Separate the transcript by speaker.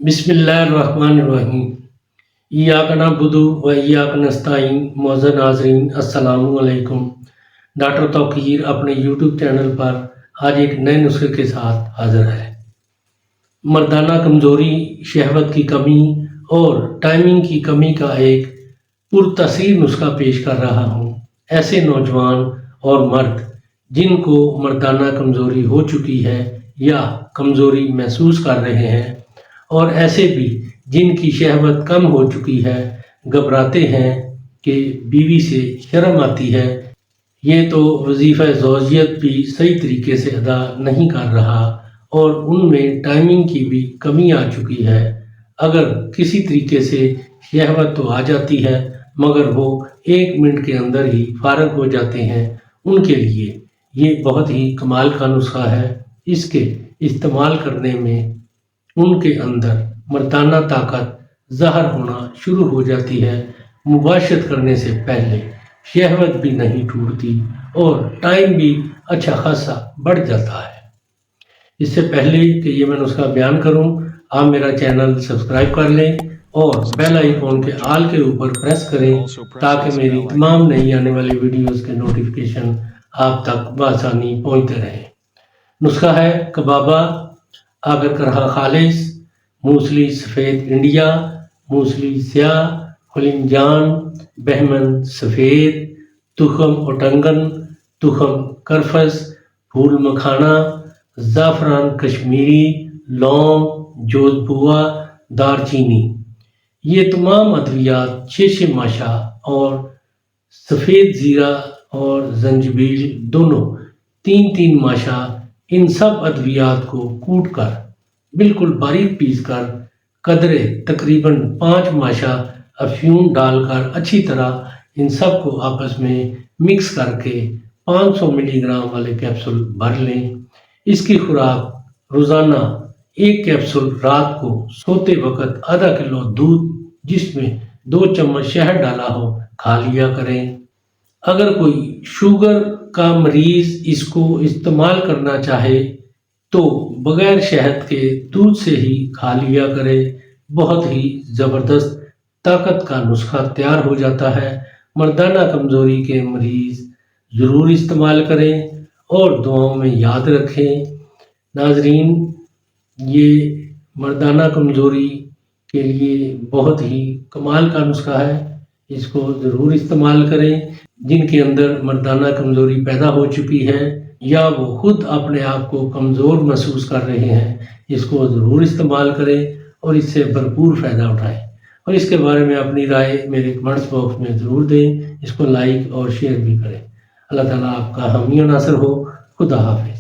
Speaker 1: بسم اللہ الرحمن الرحیم۔ ایاک نعبد و ایاک نستعین۔ معزز ناظرین السلام علیکم۔ ڈاکٹر توقیر اپنے یوٹیوب چینل پر آج ایک نئے نسخے کے ساتھ حاضر ہے۔ مردانہ کمزوری، شہوت کی کمی اور ٹائمنگ کی کمی کا ایک پرتاثیر نسخہ پیش کر رہا ہوں۔ ایسے نوجوان اور مرد جن کو مردانہ کمزوری ہو چکی ہے یا کمزوری محسوس کر رہے ہیں، اور ایسے بھی جن کی شہوت کم ہو چکی ہے، گھبراتے ہیں کہ بیوی سے شرم آتی ہے، یہ تو وظیفہ زوجیت بھی صحیح طریقے سے ادا نہیں کر رہا اور ان میں ٹائمنگ کی بھی کمی آ چکی ہے۔ اگر کسی طریقے سے شہوت تو آ جاتی ہے مگر وہ 1 منٹ کے اندر ہی فارغ ہو جاتے ہیں، ان کے لیے یہ بہت ہی کمال کا نسخہ ہے۔ اس کے استعمال کرنے میں ان کے اندر مردانہ طاقت ظاہر ہونا شروع ہو جاتی ہے، مباشرت کرنے سے پہلے شہوت بھی نہیں ٹوٹتی اور ٹائم بھی اچھا خاصا بڑھ جاتا ہے۔ اس سے پہلے کہ یہ میں نسخہ بیان کروں، آپ میرا چینل سبسکرائب کر لیں اور بیل آئیکن کے آل کے اوپر پریس کریں تاکہ میری تمام نئی آنے والی ویڈیوز کے نوٹیفیکیشن آپ تک بآسانی پہنچتے رہیں۔ نسخہ ہے کبابہ آگر کرہا خالص، موسلی سفید انڈیا، موسلی سیاہ، خلنجان، بہمن سفید، تخم اٹنگن، تخم کرفس، پھول مکھانا، زعفران کشمیری، لونگ، جوز بوا، دار چینی۔ یہ تمام ادویات 6 ماشا اور سفید زیرہ اور زنجبیل دونوں 3 ماشا، ان سب ادویات کو کوٹ کر بالکل باریک پیس کر قدرے تقریباً 5 ماشا افیون ڈال کر اچھی طرح ان سب کو آپس میں مکس کر کے 500 ملی گرام والے کیپسول بھر لیں۔ اس کی خوراک روزانہ 1 کیپسول، رات کو سوتے وقت آدھا کلو دودھ جس میں 2 چمچ شہد ڈالا ہو کھا لیا کریں۔ اگر کوئی شوگر کا مریض اس کو استعمال کرنا چاہے تو بغیر شہد کے دودھ سے ہی کھا لیا کرے۔ بہت ہی زبردست طاقت کا نسخہ تیار ہو جاتا ہے۔ مردانہ کمزوری کے مریض ضرور استعمال کریں اور دعاؤں میں یاد رکھیں۔ ناظرین، یہ مردانہ کمزوری کے لیے بہت ہی کمال کا نسخہ ہے، اس کو ضرور استعمال کریں۔ جن کے اندر مردانہ کمزوری پیدا ہو چکی ہے یا وہ خود اپنے آپ کو کمزور محسوس کر رہے ہیں، اس کو ضرور استعمال کریں اور اس سے بھرپور فائدہ اٹھائیں، اور اس کے بارے میں اپنی رائے میرے کمنٹس باکس میں ضرور دیں۔ اس کو لائک اور شیئر بھی کریں۔ اللہ تعالیٰ آپ کا حامی و ناصر ہو۔ خدا حافظ۔